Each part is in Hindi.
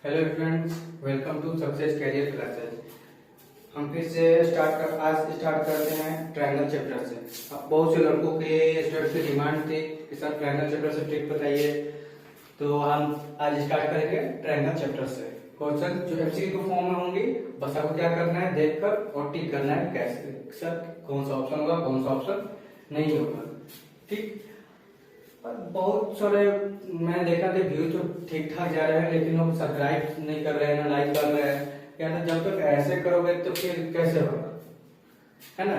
Hello friends, welcome to success career classes. हम फिर से आज स्टार्ट करते हैं ट्रायंगल चैप्टर से। अब बहुत से लड़कों के स्टूडेंट्स की डिमांड थी कि सर ट्रायंगल चैप्टर से ट्रिक बताइए, तो हम आज स्टार्ट करेंगे ट्रायंगल चैप्टर से। क्वेश्चन जो एमसीक्यू के फॉर्म में होंगे, बस आपको क्या करना है, देखकर और टिक करना है कैसे सर कौन सा ऑप्शन होगा, कौन सा ऑप्शन नहीं होगा। ठीक, बहुत सारे मैंने देखा कि व्यू तो ठीक ठाक जा रहे हैं, लेकिन लोग सब्सक्राइब नहीं कर रहे हैं, ना लाइक कर रहे हैं। या तो जब तक ऐसे करोगे तो फिर कैसे होगा, है ना।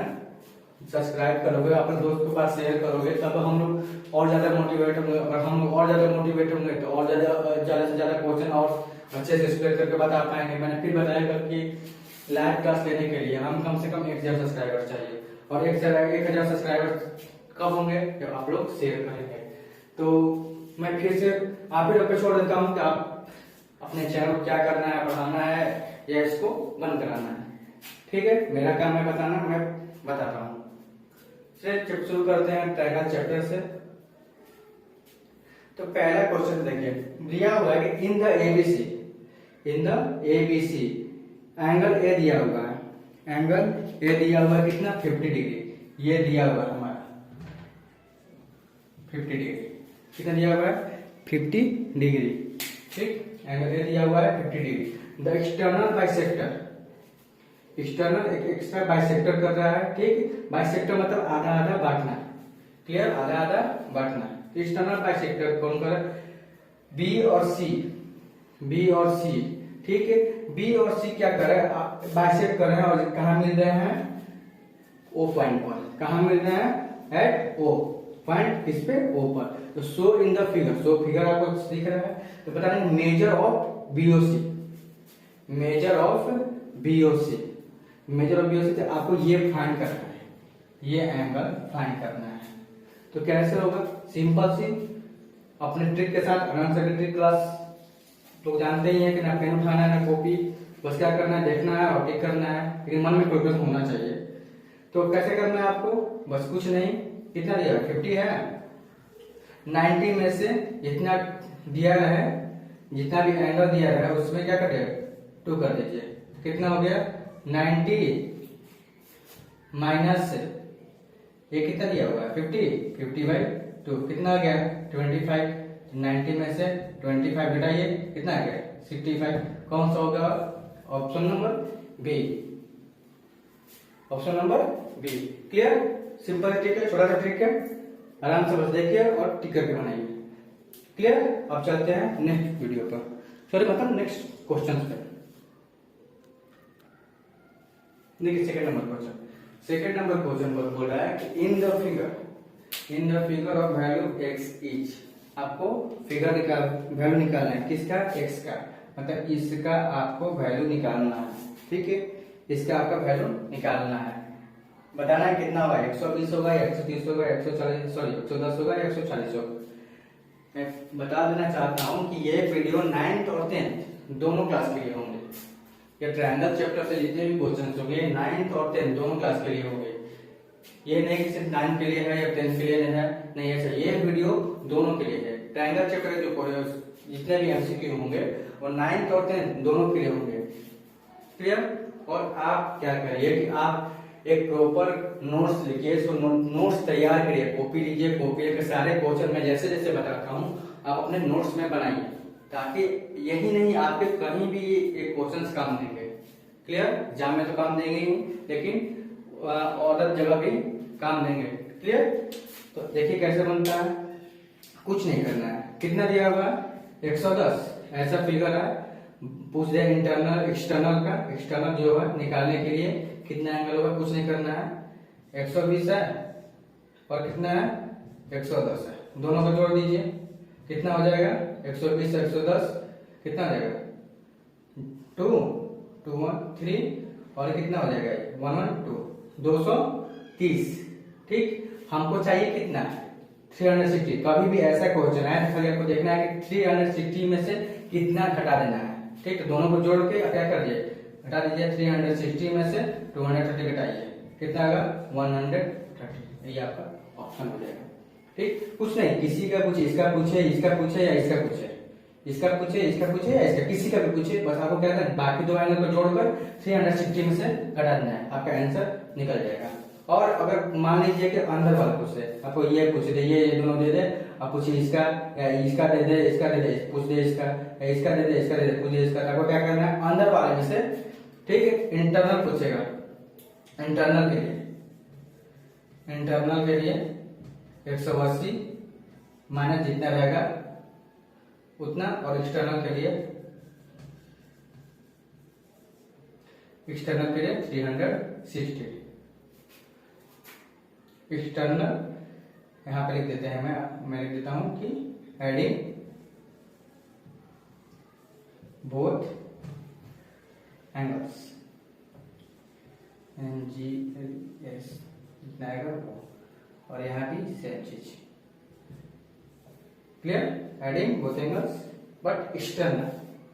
सब्सक्राइब करोगे, अपने दोस्त के पास शेयर करोगे, तब हम लोग और ज्यादा मोटिवेट होंगे। और हम लोग और ज्यादा मोटिवेट होंगे तो और ज्यादा से ज्यादा क्वेश्चन और अच्छे से एक्सप्लेन करके बता पाएंगे। मैंने फिर बताया कि लाइव क्लास लेने के लिए हम कम से कम 1000 सब्सक्राइबर चाहिए, और 1000 सब्सक्राइबर कब होंगे जब आप लोग शेयर करेंगे। तो मैं फिर से आप ही पे छोड़ देता हूँ कि आप अपने चैनल को क्या करना है, बढ़ाना है या इसको बंद कराना है। ठीक है, मेरा काम है बताना, मैं बताता हूँ। चलिए शुरू करते हैं ट्रायंगल चैप्टर से। तो पहला क्वेश्चन देखिए, दिया हुआ है कि in the ABC angle A दिया हुआ है। एंगल ए दिया हुआ है कितना, 50 डिग्री। ये दिया हुआ है हमारा 50 डिग्री। कितना दिया हुआ है, 50 डिग्री। ठीक, एंगल ए दिया हुआ है 50 degree. The external extra bisector कर रहा है। ठीक, बाइसेक्टर मतलब आधा आधा बांटना। क्लियर, आधा आधा बांटना। एक्सटर्नल बाइसेक्टर कौन कर रहा है, बी और सी। ठीक है, बी और सी क्या कर रहे हैं, बाइसेक्ट कर रहे हैं, और कहा मिल रहे हैं, ओ पॉइंट पर। कहा मिल रहे हैं, एट ओ पॉइंट, किस पे, ओ पर। तो show in the figure, so figure आपको दिख रहा है। तो बता रहे मेजर ऑफ बीओसी तो आपको ये फाइंड करना है, ये एंगल फाइंड करना है। तो कैसे होगा, सिंपल सी अपने ट्रिक के साथ। आराम से ट्रिक क्लास लोग जानते ही हैं कि ना पेन उठाना है ना कॉपी, बस क्या करना है, देखना है और टिक करना है, लेकिन मन में फोकस होना चाहिए। तो कैसे करना है आपको, बस कुछ नहीं, कितना दिया, 50 है, 90 में से जितना दिया है, जितना भी एंगल दिया है उसमें क्या करिए, 2 कर दीजिए। कितना हो गया, 90 माइनस ये कितना दिया हुआ है, 50/2 कितना आ गया, 25। 90 में से 25 घटाइए, कितना आ गया, 65। कौन सा होगा, option number B, option number B. Clear, simple trick है, छोटा सा ट्रिक है, आराम से बस देखिए और टिक करके बनाइए। क्लियर, अब चलते हैं नेक्स्ट वीडियो पर, सॉरी मतलब नेक्स्ट क्वेश्चन पे। देखिए सेकंड नंबर क्वेश्चन पर बोल रहा है कि in the figure of value x etch, आपको फिगर वैल्यू निकालना है, किसका, x का, मतलब इसका आपको वैल्यू निकालना है। ठीक है, इसका आपका वैल्यू निकालना है, बताना है कितना होगा, 120 होगा या 130 होगा, 110 होगा या 140 होगा। मैं बता देना चाहता हूं कि ये वीडियो 9th और 10th दोनों क्लास के लिए होंगे। ये ट्रायंगल चैप्टर से जितने भी क्वेश्चन होंगे 9th और 10th दोनों क्लास के लिए होंगे। ये नहीं कि सिर्फ 9th के लिए है या 10th के लिए है, नहीं ऐसा, ये वीडियो दोनों के लिए है। ट्रायंगल चैप्टर के जो जितने भी एमसीक्यू होंगे वो 9th और 10th दोनों के लिए होंगे। क्लियर, और आप क्या करिए कि आप एक प्रॉपर नोट्स लिखिए, इसको नोट्स तैयार करिए, कॉपी लीजिए, कॉपी के सारे क्वेश्चन मैं जैसे जैसे बताता हूँ आप अपने नोट्स में बनाइए, ताकि यही नहीं आपके कहीं भी ये क्वेश्चंस काम देंगे। क्लियर, एग्जाम में तो काम देंगे ही, लेकिन और जगह भी काम देंगे। क्लियर, तो देखिए कैसे बनता है, कुछ नहीं करना है। कितना दिया हुआ, 110, ऐसा फिगर है, पूछ दे इंटरनल एक्सटर्नल का, एक्सटर्नल जो है निकालने के लिए कितना एंगल होगा, कुछ नहीं करना है। 120 है और कितना है, 110 है, दोनों को जोड़ दीजिए, कितना हो जाएगा, 120 से 110 कितना हो जाएगा, 2 2 1 3, और कितना हो जाएगा, 1 1 2 230। ठीक, हमको चाहिए कितना, 360। कभी भी ऐसा क्वेश्चन है खाली आपको देखना है कि 360 में से कितना घटा देना है। ठीक, तो दोनों को जोड़ के क्या कर दिए, घटा दीजिए। 360 में से 230 घटाइए, कितना आएगा, 130। ये आपका ऑप्शन हो जाएगा। ठीक, कुछ नहीं, किसी का पूछे, इसका पूछे या इसका पूछे, इसका पूछे, इसका पूछे या इसका, किसी का भी पूछे, बस आपको क्या करना है, बाकी दो एंगल को जोड़कर 360 में से घटा देना है, आपका आंसर निकल जाएगा। और अगर मान लीजिए कि अंदर वाला पूछ दे, आपको ये पूछ दे, ये दोनों दे दे, आप पूछिए इसका या इसका दे दे, इसका दे दे, पूछ दे इसका, या इसका दे दे, इसका दे दे, पूछ दे इसका, आपको क्या करना है, अंदर वाले में से, ठीक है, इंटरनल पूछेगा, इंटरनल के लिए, इंटरनल के लिए 180 माइनस जितना रहेगा उतना, और एक्सटर्नल के लिए, एक्सटर्नल के लिए 360। एक्सटर्नल यहां पे लिख देते हैं, मैं लिख देता हूं कि एडिंग बोथ एंगल्स, NGLS इतना आएगा वो, और यहाँ भी सेम चीज, clear, adding both angles but external,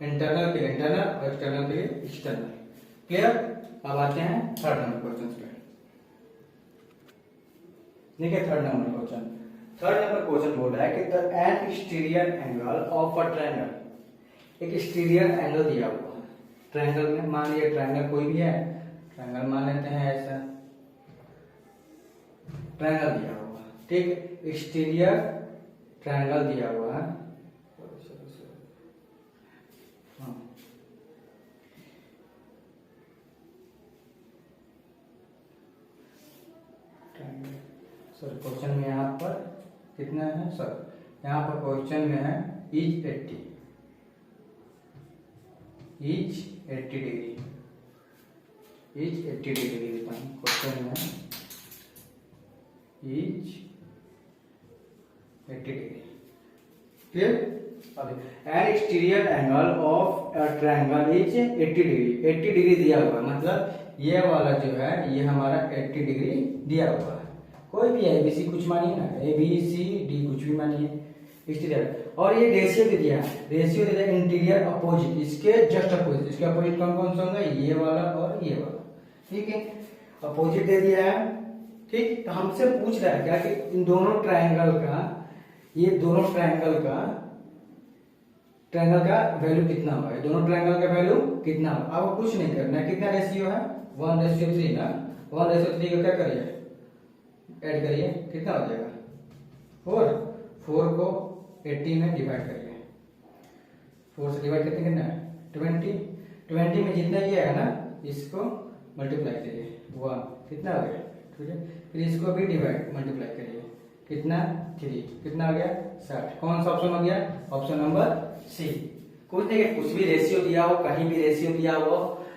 internal के लिए इंटरनल और एक्सटर्नल के लिए एक्सटर्नल, क्लियर। अब आते हैं थर्ड नंबर क्वेश्चन पे, देखिए third number question, third number question बोल रहा है कि the N exterior angle of a triangle, एक एक्सटीरियर एंगल दिया हुआ है ट्रायंगल में, मान लिया ट्रायंगल कोई भी है, ट्रायंगल मान लेते हैं ऐसा, ट्रायंगल दिया हुआ है, ठीक, एक्सटीरियर ट्रायंगल दिया हुआ है, सर क्वेश्चन में यहाँ पर कितना है सर, यहाँ पर क्वेश्चन में है इज 80 डिग्री, इज 80 डिग्री देता हूँ क्वेश्चन में, is 80 degree, clear. N exterior angle of a triangle is 80 degree, 80 degree दिया हुआ है, मतलब ये वाला जो है ये हमारा 80 डिग्री दिया हुआ है, कोई भी है, एबीसी कुछ मानिए ना, ABCD कुछ भी मानिए, एक्सटीरियर, और ये रेशियो भी दिया है, रेशियो दे दिया इंटीरियर अपोजिट, इसके जस्ट अपोजिट, इसके अपोजिट कौन कौन सा होगा, ये वाला और ये वाला, ठीक है, अपोजिट दे दिया है, ठीक। तो हमसे पूछ रहा है क्या कि इन दोनों ट्रायंगल का, ये दोनों ट्रायंगल का वैल्यू कितना होगा, दोनों ट्रायंगल का वैल्यू कितना होगा, आपको कुछ नहीं करना है, कितना रेशियो है 1:3 ना, 1:3 को क्या करिए, ऐड करिए, कितना हो जाएगा 4 को 80 में डिवाइड करिए, 4 से डिवाइड करते कितना है 20 में जितना ये है ना इसको मल्टीप्लाई करिए 1, कितना हो गया, ठीक है, फिर इसको भी डिवाइड मल्टीप्लाई करिए, कितना 3, कितना हो गया 60, कौन सा ऑप्शन हो गया, ऑप्शन नंबर सी। कुछ नहीं, कुछ भी रेशियो दिया हो, कहीं भी रेशियो दिया हो,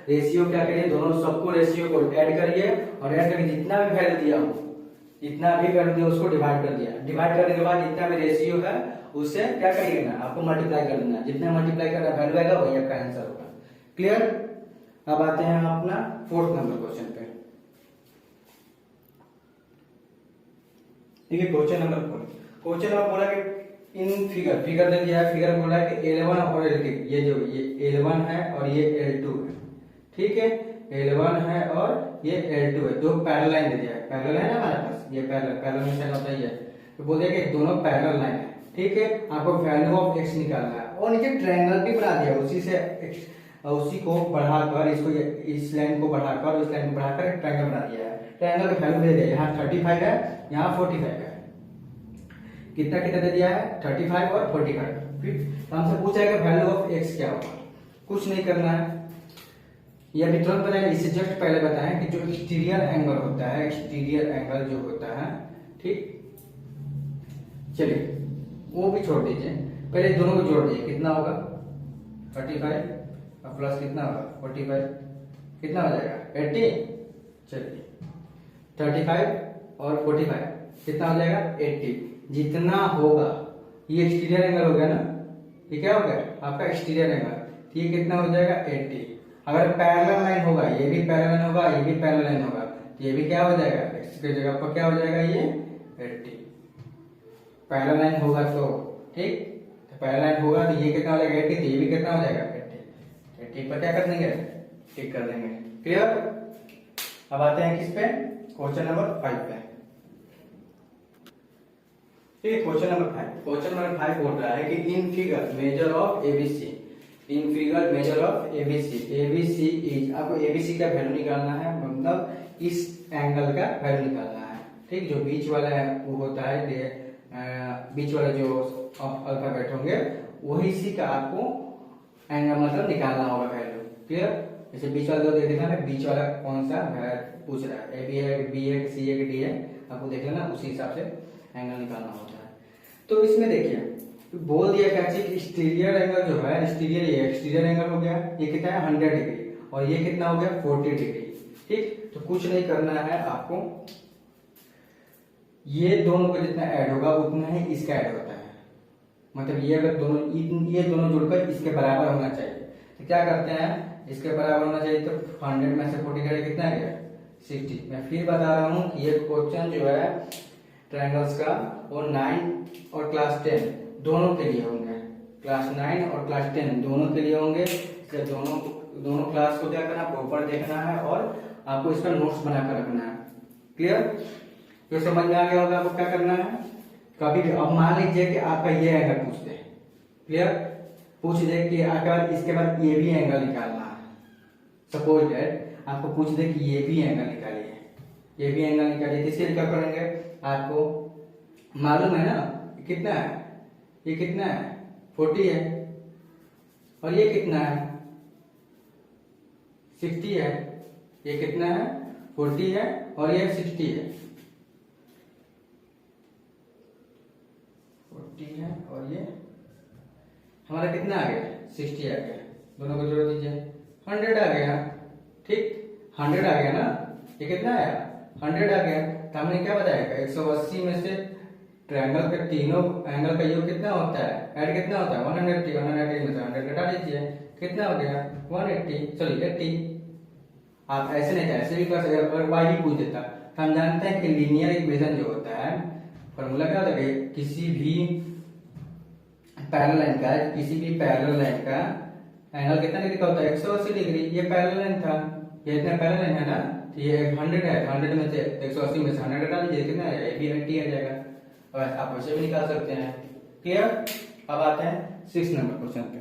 रेशियो क्या करिए, दोनों सबको रेशियो को ऐड करिए, और ऐड करके जितना भी वैल्यू दिया हो, इतना भी कर दिया उसको डिवाइड कर दिया, डिवाइड करने के बाद जितना भी रेशियो है उससे क्या करिएगा ना, आपको मल्टीप्लाई कर देना, जितना मल्टीप्लाई करना वैल्यू आएगा वही आपका आंसर होगा, क्लियर। अब आते हैं हम अपना फोर्थ नंबर क्वेश्चन पे, ठीक है, क्वेश्चन नंबर 4, क्वेश्चन नंबर बोला कि इन फिगर दे दिया है, फिगर बोला है कि L1 और L2, ये जो ये L1 है और ये L2 है, ठीक है, L1 है और ये L2 है, दो पैरेलल लाइन दे दिया है, पैरेलल है ना हमारे पास, ये पैरेलल में से होता ही है, तो बोल दिया कि दोनों पैरेलल लाइन है, ठीक है, आपको वैल्यू ऑफ x निकालना है, और नीचे ट्रायंगल भी बना दिया, उसी को बढ़ाकर, इसको इस लाइन को बढ़ाकर उस लाइन को बढ़ाकर एक ट्रायंगल बना दिया है, ट्रायंगल का वैल्यू दे दिया, यहाँ 35 है, यहाँ 45 है, कितना कितना दे दिया है 35 और 45, फिर हमसे पूछा है कि वैल्यू ऑफ x क्या होगा, कुछ नहीं करना है, या भी तुरंत बनाएंगे, इससे जस्ट पहले बताएं कि जो एक्सटीरियर एंगल होता है, एक्सटीरियर एंगल जो होता है, ठीक, चलिए वो भी छोड़ दीजिए, पहले दोनों को जोड़ दीजिए, कितना होगा 35 और प्लस कितना होगा 45, कितना हो जाएगा 80, चलिए 35 और 45 कितना हो जाएगा 80, जितना होगा ये एक्सटीरियर एंगल हो गया ना, ये क्या हो गया आपका एक्सटीरियर एंगल, ये कितना हो जाएगा 80, अगर पैरेलल लाइन होगा, ये भी पैरेलल लाइन होगा, ये भी पैरेलल लाइन होगा, तो ये भी क्या हो जाएगा, x की जगह पर क्या हो जाएगा ये 80, पैरेलल लाइन होगा तो, ठीक, तो पैरेलल लाइन होगा तो ये कितना हो जाएगा 80, तो ये भी कितना हो जाएगा 80 पर क्या कर देंगे, टिक कर देंगे, क्लियर। अब आते हैं किस पे, क्वेश्चन नंबर 5 पे, ठीक है। क्वेश्चन नंबर 5 बोल रहा है कि in figure measure of ABC, in figure measure of ABC, ABC is, आपको एबीसी का वैल्यू निकालना है, मतलब इस एंगल का वैल्यू निकालना है। ठीक, जो बीच वाला है वो होता है बीच वाला जो अल्फाबेट होंगे वही सी का आपको एंगल मतलब निकालना होगा वैल्यू। क्लियर? जैसे बीच वाला दो देखना है, बीच वाला कौन सा पूछ रहा है, ए बी है, बी है, सी है, डी है, आपको देख लेना, उसी हिसाब से एंगल निकालना होता है। तो इसमें देखिए बोल दिया क्या चीज, एक्सटीरियर एंगल जो है, एक्सटीरियर एंगल हो गया, ये कितना है 100 डिग्री, और ये कितना हो गया 40 डिग्री। ठीक, तो कुछ नहीं करना है आपको, ये दोनों का जितना ऐड होगा उतना ही इसका ऐड होता है, मतलब ये अगर दोनों ये दोनों जुड़कर इसके बराबर होना चाहिए। तो क्या करते हैं, इसके बराबर होना चाहिए, तो 100 में से 40 करें कितना गया 60। मैं फिर बता रहा हूँ कि ये क्वेश्चन जो है ट्रायंगल्स का वो 9 और क्लास 10 दोनों के लिए होंगे, क्लास 9 और क्लास 10 दोनों के लिए होंगे। इसलिए दोनों क्लास को क्या करना, प्रॉपर देखना है और आपको इसका नोट्स बनाकर रखना है। क्लियर? तो समझ में आ गया होगा आपको क्या करना है। कभी भी अब मान लीजिए कि आपका ये एंगल पूछ दे, क्लियर, पूछ दे कि आपका इसके बाद ये भी एंगल निकालना है, सपोज दैट आपको पूछ दे कि ये भी एंगल निकालिए, ये भी एंगल निकालिए, इसके क्या करेंगे, आपको मालूम है ना कितना है, ये कितना है 40 है, और ये कितना है 60 है, ये कितना है 40 है, और ये 60 है, 40 है, और ये हमारा कितना आ गया 60 आ गया, दोनों को जोड़ दीजिए 100 आ गया। ठीक, 100 आ गया ना, ये कितना आया 100 आ गया। तो हमने क्या बताया 180 में से ट्रायंगल के तीनों एंगल का योग कितना होता है, ऐड कितना होता है 180, 180 में से 100 घटा दीजिए, कितना हो गया 180, सॉरी 80। आप ऐसे नहीं ऐसे भी कर सकते, अगर वाई भी पूछ देता तो हम जानते हैं कि लीनियर इक्वेशन जो होता है फॉर्मूला क्या होता है, किसी भी पैरेलल लाइन का एंगल कितना डिग्री का होता है 180 डिग्री। ये पैरेलल लाइन था, ये इतना पैरेलल लाइन है ना, तो ये 100 है, 100 में से 180 में से 100 घटा दीजिए, कितना है ये भी 80 आ जाएगा, और आप वैसे भी निकाल सकते हैं। क्लियर? अब आते हैं 6 नंबर क्वेश्चन पे।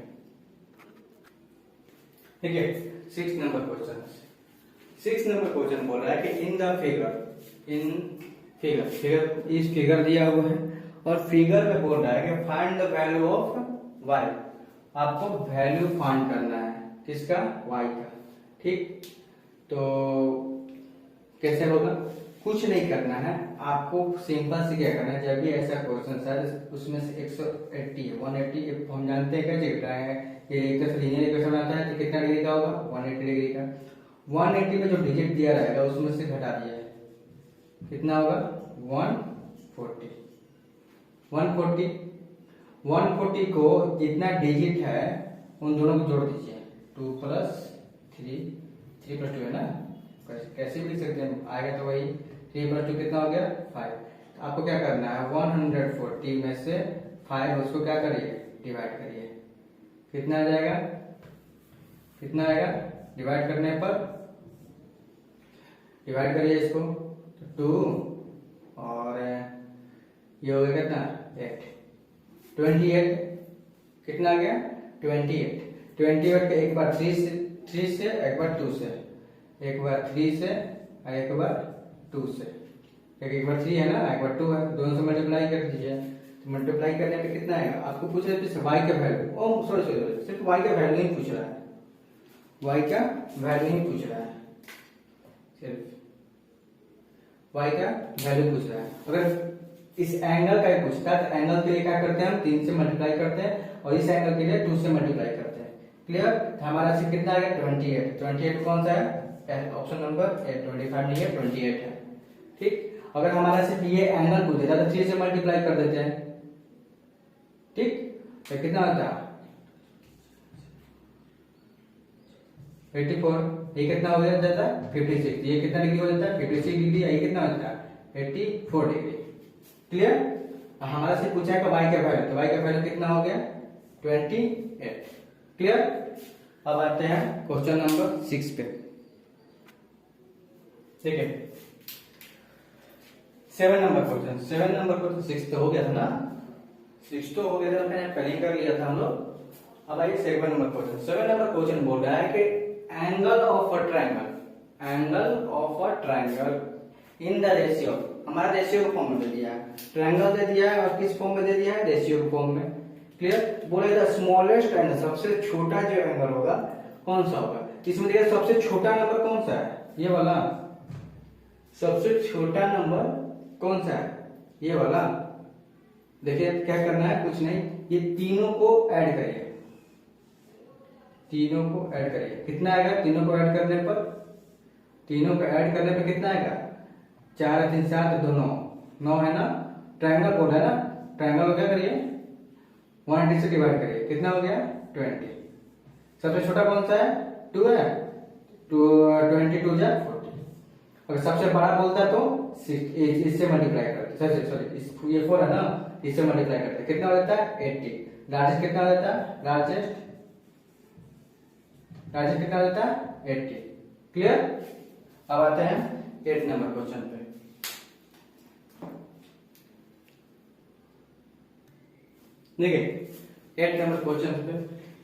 ठीक है, 6 नंबर क्वेश्चन बोल रहा है कि इन फिगर इस फिगर दिया हुआ है, और फिगर में बोल रहा है कि find the value of y, आपको वैल्यू फाइंड करना है किसका, y का। ठीक, तो कैसे होगा, कुछ नहीं करना है आपको, सिंपल से क्या करना है, जब भी ऐसा क्वेश्चन है उसमें से 180 है 180 हम जानते हैं कैसे घटा है, ये एक तरह से लीनियर इक्वेशन आता है, तो कितना डिग्री का होगा 180 डिग्री का। 180 में जो डिजिट दिया रहेगा उसमें से घटा दिया है, कितना होगा 140। 140 को जितना डिजिट है उन दोनों को जोड़ दीजिए, 2 + 3 + 2 है ना, कैसे भी लिख सकते हैं, आएगा तो वही 3 + 2 कितना हो गया 5। तो आपको क्या करना है 140 में से 5 उसको क्या करिए डिवाइड करिए, कितना आ जाएगा, कितना आएगा, डिवाइड करने पर डिवाइड करिए इसको, तो 2 और ये हो गया कितना 8, 28 कितना आ गया 28 का एक बार 3 से एक बार 2 से, एक बार 3 से और एक बार 2 से, एक बार 3 है ना, एक बार 2 है, दोनों से मल्टीप्लाई कर दीजिए। तो मल्टीप्लाई करने पे कितना आएगा, आपको पूछ रहे थे y का वैल्यू, ओ सॉरी सिर्फ y का वैल्यू ही पूछ रहा है, y का वैल्यू ही पूछ रहा है, सिर्फ y का वैल्यू पूछ रहा है। अगर इस एंगल का ही पूछता है तो एंगल के लिए क्या करते हैं हम 3 से मल्टीप्लाई करते हैं, और इस एंगल के लिए 2 से मल्टीप्लाई करते हैं। क्लियर? तो हमारा से कितना आ गया 28 कौन सा है, ऑप्शन नंबर 25 नहीं है 28 है। ठीक, अगर हमारा सिर्फ ये एंगल पूछ देता तो 3 से मल्टीप्लाई कर देते हैं। ठीक, तो कितना आता है 84, ये कितना हो जाता है 56, ये कितना डिग्री हो जाता है 56 डिग्री, ये कितना होता है 84 डिग्री। क्लियर? हमारा से पूछा है कि y का वैल्यू, तो y का वैल्यू कितना हो गया 28। क्लियर? अब आते हैं क्वेश्चन नंबर 6 पे। ठीक है, 7 नंबर क्वेश्चन, 7 नंबर क्वेश्चन 6 तो हो गया था ना, 6 तो हो गया था, मैंने पहले ही कर लिया था हम लोग। अब आइए 7 नंबर क्वेश्चन। 7 नंबर क्वेश्चन बोल रहा है कि angle of a triangle, angle of a triangle in the ratio, हमारा रेशियो के फॉर्म में दे दिया है, ट्रायंगल दे दिया है और किस फॉर्म में दे दिया है, रेशियो के फॉर्म में। क्लियर। बोले द स्मॉलेस्ट एंगल, सबसे छोटा जो एंगल होगा कौन सा होगा, इसमें देखिए सबसे छोटा नंबर कौन सा है, ये वाला। सबसे छोटा नंबर कौन सा है, ये वाला। देखिए क्या करना है, कुछ नहीं, ये तीनों को ऐड करिए, तीनों को ऐड करिए, कितना आएगा, तीनों को ऐड करने पर, तीनों को ऐड करने पर कितना आएगा, 4 3 7 2 9, 9 है ना, ट्रायंगल बोल रहा है ना, ट्रायंगल को क्या करिए 180 से डिवाइड करिए, कितना हो गया 20। सबसे छोटा कौन सा है, 2 है, 22 जा 40। अगर सबसे बड़ा बोलता है तो इससे मल्टीप्लाई करते, सॉरी ये 4 है ना, इससे मल्टीप्लाई करते, कितना हो जाता है 80। लार्जेस्ट कितना हो जाता है, लार्जेस्ट कितना हो जाता है 80। क्लियर। अब आते हैं 8 नंबर क्वेश्चन पे। देखिए 8 नंबर क्वेश्चन पे,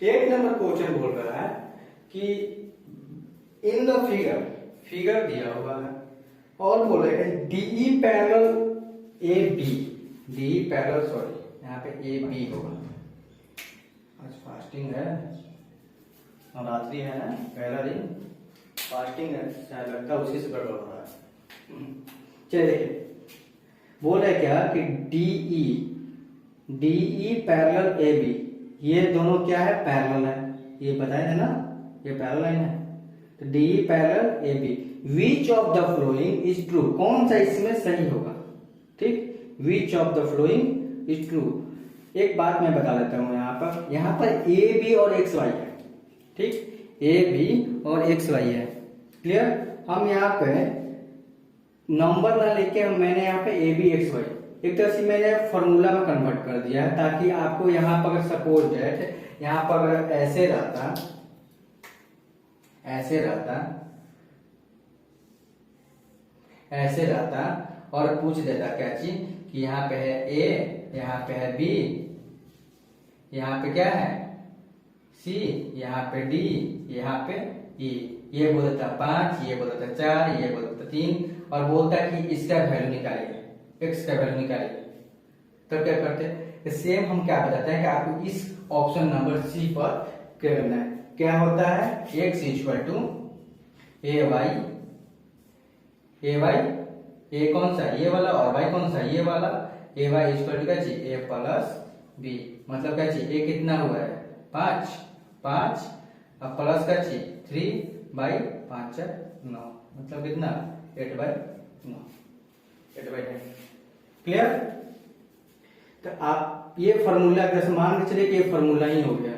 8 नंबर क्वेश्चन बोल रहा है कि इन द फिगर, फिगर दिया हुआ है और बोल रहे हैं DE parallel A B, DE parallel, sorry यहाँ पे ए बी होगा। आज फास्टिंग है, नवरात्रि है ना, पहला दिन फास्टिंग है, शायद लगता है उसी से गड़बड़ हो रहा है। चलिए देखिए बोल रहे क्या कि डीई पैरेलल ए बी, ये दोनों क्या है, पैरेलल है, ये बताया है ना, ये पैरेलल लाइन है, तो DE parallel A B, which of the following is true, कौन सा इसमें सही होगा, ठीक, which of the following is true. एक बात मैं बता देता हूं, यहाँ पर ए बी और एक्स वाई है, ठीक, ए बी और एक्स वाई है। क्लियर। हम यहाँ पे नंबर ना लेके मैंने यहाँ पे ए बी एक्स वाई एक तरह से मैंने फॉर्मूला में कन्वर्ट कर दिया है, ताकि आपको यहाँ पर सपोज दैट यहाँ पर ऐसे रहता, ऐसे रहता, ऐसे रहता और पूछ देता क्या चीज कि यहाँ पे है ए, यहाँ पे है बी, यहाँ पे क्या है सी, यहाँ पे डी, यहाँ पे ई, ये बोलता 5, ये बोलता 4, ये बोलता 3 और बोलता कि इसका वैल्यू निकालिए, एक्स का वैल्यू निकालिए। तो क्या करते हैं, सेम हम क्या बताते हैं कि आपको इस ऑप्शन नंबर सी पर क्या करना है, क्या होता है x equal to a y, a कौन सा ये वाला और वाई कौन सा ये वाला, ए वाई इक्वल टू क्या चाहिए, ए प्लस बी, मतलब क्या चाहिए, ए कितना हुआ है 5 अब प्लस का चाहिए 3/5 9, मतलब कितना 8/9, 8/10। क्लियर। तो आप ये फॉर्मूला जैसे मान के चलिए कि ये फॉर्मूला ही हो गया,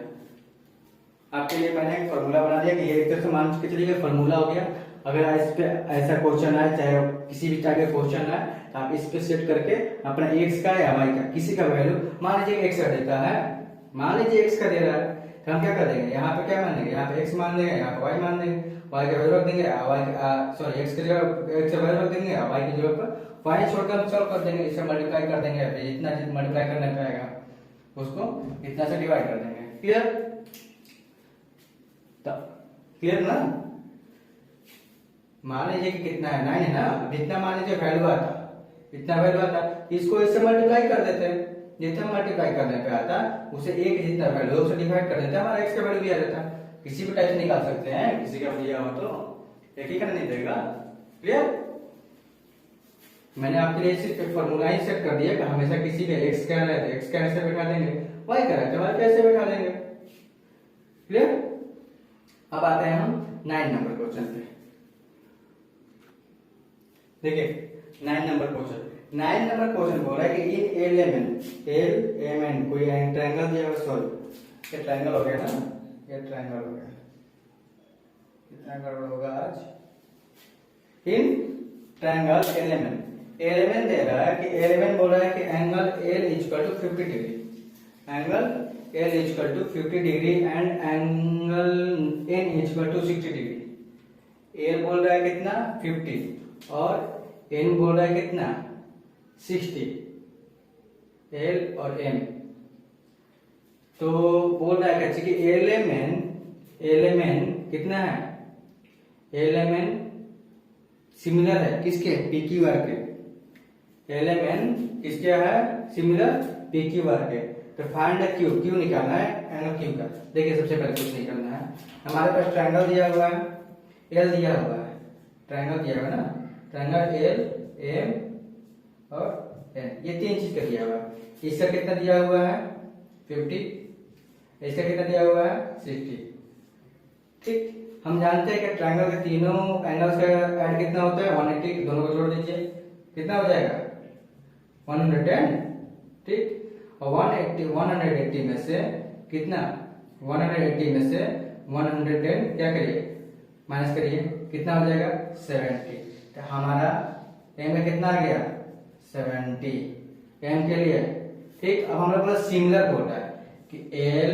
आपके लिए मैंने एक फॉर्मूला बना दिया कि ये एक तरह से मान के चलिए फॉर्मूला हो गया। अगर इस पे ऐसा क्वेश्चन आए, चाहे किसी भी टाइप का क्वेश्चन आए, तो आप इस पे सेट करके अपना एक्स का या वाई का किसी का वैल्यू, मान लीजिए एक्स का देता है, मान लीजिए एक्स का दे रहा है, तो हम क्या कर देंगे, यहाँ पे क्या मान देंगे, यहाँ पे एक्स मान देंगे, यहाँ पे वाई मान देंगे, वाई का वैल्यू रख देंगे, सॉरी एक्स की जगह एक्स का वैल्यू रख देंगे, वाई की जगह पर वाई छोड़कर सॉल्व कर देंगे, इसे मल्टीप्लाई कर देंगे, जितना मल्टीप्लाई करना चाहेगा उसको इतना से डिवाइड कर देंगे। क्लियर। क्लियर ना। मान लीजिए कि कितना है 9 है ना, जितना मान लीजिए वैल्यू आता, इतना वैल्यू आता, इसको इससे मल्टीप्लाई कर देते हैं, जितना मल्टीप्लाई करने पे आता उसे एक जितना वैल्यू उसे डिवाइड कर देते हैं, हमारा एक्स का वैल्यू भी आ जाता है। किसी भी टाइप से निकाल सकते हैं, किसी का दिया हो तो एक ही करना नहीं देगा। क्लियर। मैंने आपके लिए सिर्फ फॉर्मूला ही सेट कर दिया कि हमेशा किसी भी एक्स का है तो एक्स का ऐसे बैठा देंगे, वाई का है तो वाई का ऐसे बैठा देंगे। क्लियर। अब आते हैं हम 9 नंबर क्वेश्चन पे। देखिए 9 नंबर क्वेश्चन, 9 नंबर क्वेश्चन बोल रहा है कि इन एल कोई ट्रायंगल दिया हुआ, सॉरी ये ट्रायंगल हो गया ना, ये ट्रायंगल हो गया, कितना गड़बड़ होगा आज। इन ट्रायंगल एलिमेंट दे रहा है कि एलिमेंट बोल रहा है कि angle L equal to 50 degree, angle L equal to 50 degree and angle N equal to 60 degree. L बोल रहा है कितना 50 और एन बोल रहा है कितना 60 एल और एम। तो बोल रहा है कि एल कितना है, एल सिमिलर है किसके, पी क्यू आर के। एल किसके है, सिमिलर पी क्यू आर के। तो फाइंड द क्यू, क्यू निकालना है एंगल क्यू का। देखिए सबसे पहले कुछ नहीं करना है, हमारे पास ट्रायंगल दिया हुआ है, एल दिया हुआ है, ट्रायंगल दिया हुआ है ना, ट्रायंगल एल एम और एन, ये तीन चीज का दिया हुआ है। इसका कितना दिया हुआ है 50, इसका कितना दिया हुआ है 60। ठीक, हम जानते हैं कि ट्रायंगल के तीनों एंगल्स का ऐड कितना होता है 180, दोनों को जोड़ दीजिए कितना हो जाएगा 110। ठीक, और 180 में से कितना, 180 में से 110 क्या करिए, माइनस करिए, कितना हो जाएगा 70। तो हमारा एम में कितना आ गया 70 एम के लिए। ठीक, अब हमारे पास सिमिलर बोल रहा है कि एल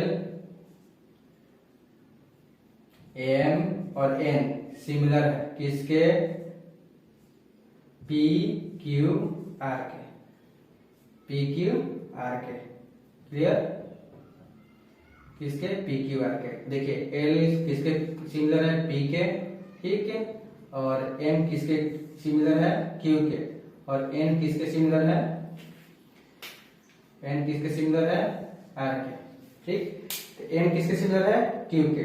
एम और एन सिमिलर है किसके, पी क्यू आर के, पी क्यू आर के। क्लियर, किसके, पी क्यू आर के। देखिए एल किसके सिमिलर है, पी के, ठीक है, और एम किसके सिमिलर है, क्यू के, और एन किसके सिमिलर है, एन किसके सिमिलर है, आर के। ठीक, तो एन किसके सिमिलर है, क्यू के।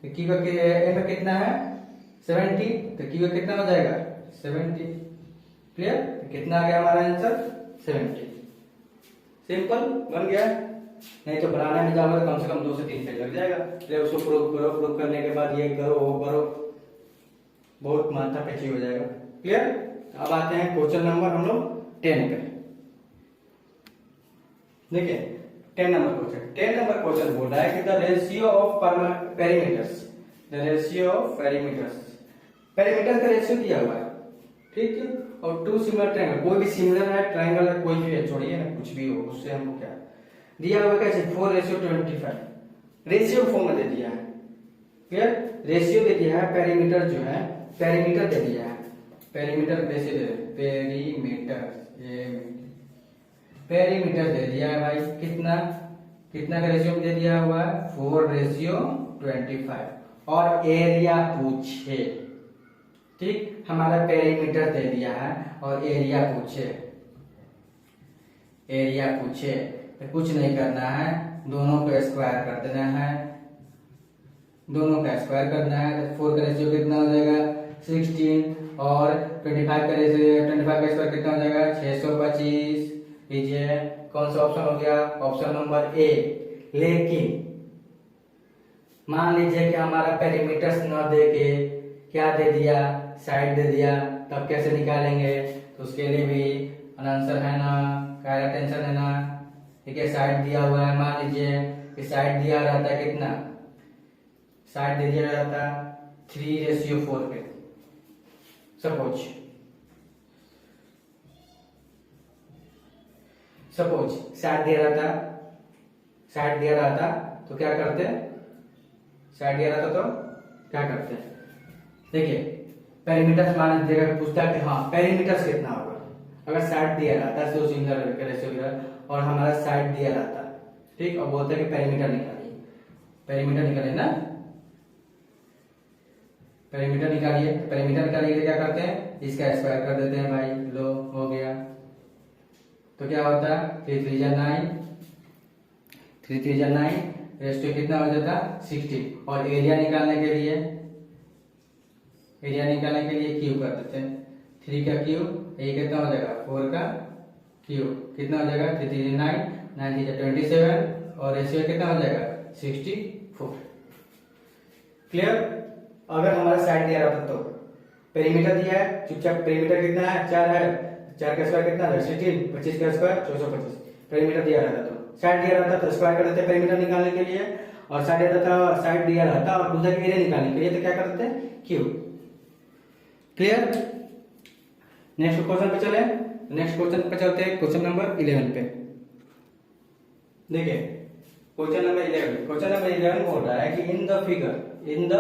तो क्यू का एम का कितना है 70, तो क्यू का कितना हो जाएगा 70। क्लियर, तो कितना आ गया हमारा आंसर 70। सिंपल बन गया, नहीं तो बनाने में जाओगे कम से कम 2 से 3 पेज लग जाएगा। फिर उसको प्रूव करो, प्रूव करने के बाद ये करो वो करो, बहुत माथा पेची हो जाएगा। क्लियर, अब आते हैं क्वेश्चन नंबर हम लोग 10 पे। देखिए 10 नंबर क्वेश्चन बोल रहा है कि the ratio of perimeters, the ratio of perimeters, perimeter का रेशियो दिया हुआ है। ठीक है, और टू सिमिलर ट्रायंगल, कोई भी सिमिलर है ट्रायंगल है, कोई भी है, छोड़िए ना कुछ भी हो, उससे हमको क्या दिया हुआ, कैसे 4:25 रेशियो फॉर्म में दे दिया है। क्लियर, रेशियो दे दिया है, पेरीमीटर जो है पेरीमीटर दे दिया है, पेरीमीटर कैसे दे, पेरीमीटर दे दिया है भाई, कितना कितना का रेशियो दे दिया हुआ है 4:25, और एरिया पूछे। ठीक, हमारा पेरीमीटर दे दिया है और एरिया पूछे, एरिया पूछे तो कुछ नहीं करना है, दोनों को स्क्वायर कर देना है, दोनों का स्क्वायर करना है। 4 का रेशियो कितना हो जाएगा 16, और 25 का रेशियो, 25 का स्क्वायर कितना हो जाएगा 625। लीजिए कौन सा ऑप्शन हो गया, ऑप्शन नंबर ए। लेकिन मान लीजिए कि हमारा पेरीमीटर्स न दे के क्या दे दिया, साइड दे दिया, तब कैसे निकालेंगे, तो उसके लिए भी आंसर है ना, क्या टेंशन है ना। ठीक है, साइड दिया हुआ है, मान लीजिए कि साइड दिया रहता है कितना, साइड दे दिया रहता 3:4 के, सपोज साइड दिया रहता, साइड दिया रहता तो क्या करते, साइड दिया रहता तो क्या करते, देखिए पेरीमीटर्स मान लीजिएगा, पूछता है कि हाँ पेरीमीटर्स कितना होगा, अगर साइड दिया रहता तो सिमिलर और हमारा साइड दिया रहता। ठीक, और बोलते हैं कि पेरीमीटर निकालिए, पेरीमीटर निकालिए ना, पेरीमीटर निकालिए। पेरीमीटर निकालिए तो क्या करते हैं, इसका स्क्वायर कर देते हैं भाई, लो हो गया। तो क्या होता है 3 3 जा 9, रेशियो कितना हो जाता 60। और एरिया निकालने के लिए, एरिया निकालने के लिए क्यूब कर देते हैं, 3 का क्यूब, ये कितना हो जाएगा 4 का क्यूब, कितना हो जाएगा 3 3 9, 9 3 27, और रेशियो कितना हो जाएगा 64। क्लियर, अगर हमारा साइड दिया रहता तो पेरीमीटर दिया है, चुपचाप पेरीमीटर कितना है 4 है, 4 का स्क्वायर कितना है 16, 25 का स्क्वायर 425। पेरीमीटर दिया रहता तो साइड दिया रहता तो स्क्वायर कर देते पेरीमीटर निकालने के लिए, और साइड रहता, साइड दिया रहता और दूसरा एरिया निकालने के लिए तो क्या करते हैं क्यूब। क्लियर, नेक्स्ट क्वेश्चन पे चले, नेक्स्ट क्वेश्चन पे चलते हैं, क्वेश्चन नंबर 11 पे। देखिए क्वेश्चन नंबर 11 बोल रहा है कि इन द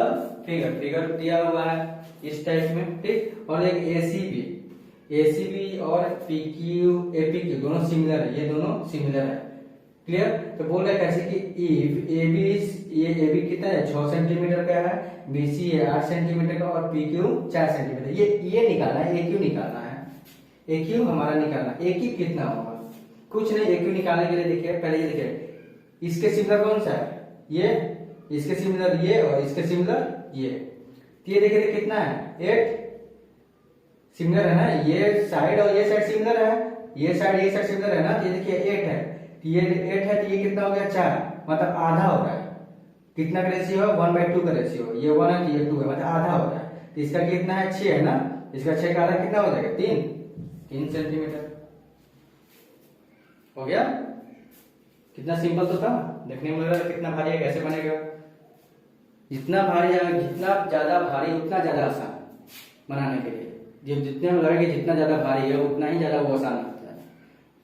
फिगर दिया हुआ है इस टाइप में, ठीक, और एक ACB और PQ APQ दोनों सिमिलर है, ये दोनों सिमिलर है। क्लियर? तो बोल रहा है कैसे कि इफ ये AB कितना है 6 सेंटीमीटर का है, BC है 8 सेंटीमीटर का और PQ 4 सेंटीमीटर। ये निकालना है, AQ निकालना है, AQ हमारा निकालना है। AQ कितना होगा? कुछ नहीं, AQ निकालने के लिए देखिए पहले ये देखिए इसके सिमिलर कौन सा है, ये, इसके सिमिलर ये और इसके सिमिलर ये। तो ये देखिए कितना है 8 सिमिलर है ना, ये साइड और ये साइड सिमिलर है, ये साइड सिमिलर है ना। तो ये देखिए 8 है, तो ये 8 है तो ये कितना हो गया 4, मतलब आधा हो रहा है। कितना का रेशियो है 1/2 का रेशियो, ये 1 है तो ये 2 है, मतलब आधा हो रहा है। तो इसका कितना है 6 है ना, इसका 6 का आधा कितना हो जाएगा 3 सेंटीमीटर हो गया। कितना सिंपल तो था, देखने में लग रहा है कितना भारी है, कैसे बनेगा। जितना भारी है, जितना ज्यादा भारी उतना ज्यादा आसान बनाने के लिए। जब जितने में लगेगा जितना ज्यादा भारी है उतना ही ज्यादा वो आसान होता है।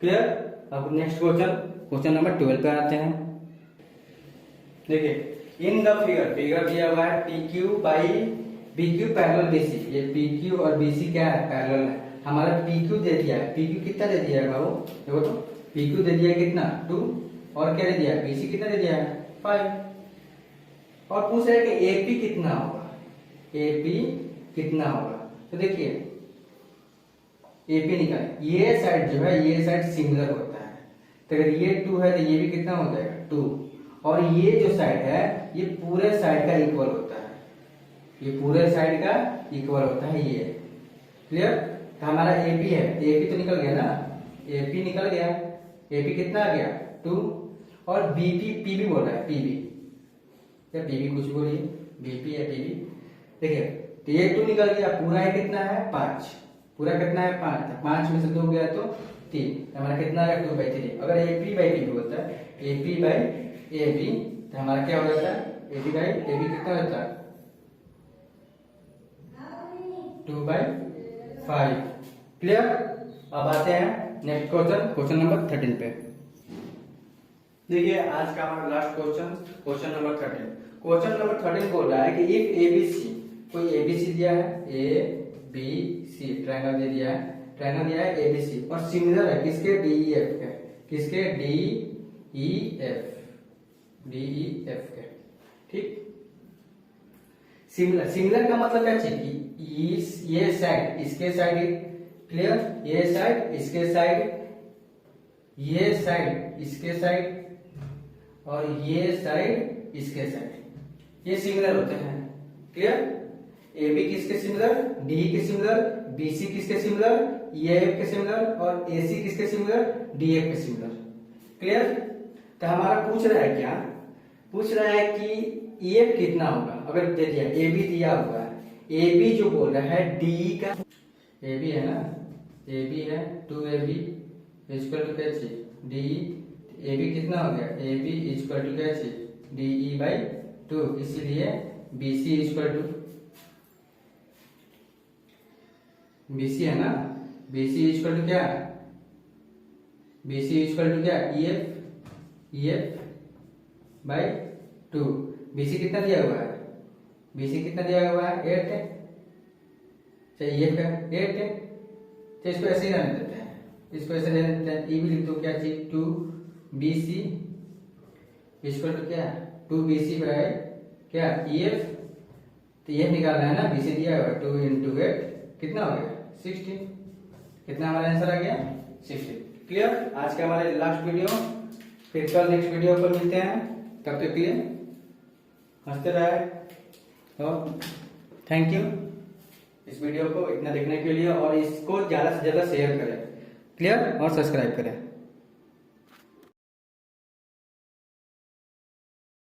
क्लियर? अब नेक्स्ट क्वेश्चन नंबर 12 पे आते हैं। देखिए इन द फिगर दिया हुआ है PQ by BQ parallel BC। ये PQ और BC क्या है, पैरेलल है। हमारा PQ दे दिया है, PQ कितना दे दिया है बाबू, देखो तो PQ दे दिया है कितना 2, और क्या दे दिया है BC कितना दे दिया है 5। और पूछ रहा है कि AP कितना होगा, AP कितना होगा। तो देखिए AP निकाले, ये साइड जो है ये साइड सिमिलर होता है, तो अगर ये 2 है तो ये भी कितना हो जाएगा 2, और ये जो साइड है ये पूरे साइड का इक्वल होता है, ये पूरे साइड का इक्वल होता है ये। क्लियर? तो हमारा AP है, AP तो निकल गया ना, AP निकल गया, AP कितना आ गया 2, और PB बोल रहा है, PB या PB कुछ बोलिए, BP या PB। देखिए तो ये 2 निकल गया, पूरा है कितना है 5, पूरा कितना है 5, 5 में से 2 गया तो 3, हमारा कितना आ गया 2/3। अगर AP/PB होता है, AP/AB, तो हमारा क्या हो जाता है AP/AB कितना होता है 2/5। क्लियर? अब आते हैं नेक्स्ट क्वेश्चन नंबर 13 पे। देखिए आज का हमारा last question number 13। Question number 13 बोल रहा है कि इफ ABC, कोई ABC दिया है, ABC ट्रायंगल दे दिया है, ट्रायंगल दिया है ABC और सिमिलर है किसके DEF के, किसके DEF के। ठीक, सिमिलर का मतलब क्या चाहिए, ये साइड इसके साइड, क्लियर, ये साइड इसके साइड, ये साइड इसके साइड और ये साइड इसके साइड, ये सिमिलर होते हैं। क्लियर? AB किसके सिमिलर, DE के सिमिलर, BC किसके सिमिलर, EF के सिमिलर और AC किसके सिमिलर, DF के सिमिलर। क्लियर? तो हमारा पूछ रहा है क्या, पूछ रहा है कि EF कितना होगा। अगर दे दिया AB दिया हुआ है, AB जो बोल रहा है DE का, AB है ना, AB है 2AB इक्वल टू क्या चाहिए DE, AB कितना हो गया AB इक्वल टू क्या चाहिए DE/2, इसीलिए BC इक्वल टू, BC है ना, BC इक्वल टू क्या, BC इक्वल टू क्या EF/2। BC कितना दिया हुआ है, BC कितना दिया हुआ है 8 है, चाहिए EF का 8 है, तो इसको ऐसे ही रहने देते हैं, इसको ऐसे रहने देते हैं। भी लिख दो क्या चाहिए 2BC इक्वल टू क्या 2BC बाय क्या EF, तो EF निकालना है ना, BC दिया हुआ 2 × 8 कितना हो गया 16। कितना हमारा आंसर आ गया 16। क्लियर? आज का हमारे लास्ट वीडियो, फिर कल नेक्स्ट वीडियो पर मिलते हैं, तब तक के लिए हंसते रहे और थैंक यू इस वीडियो को इतना देखने के लिए, और इसको ज्यादा से ज्यादा शेयर करें। क्लियर? और सब्सक्राइब करें।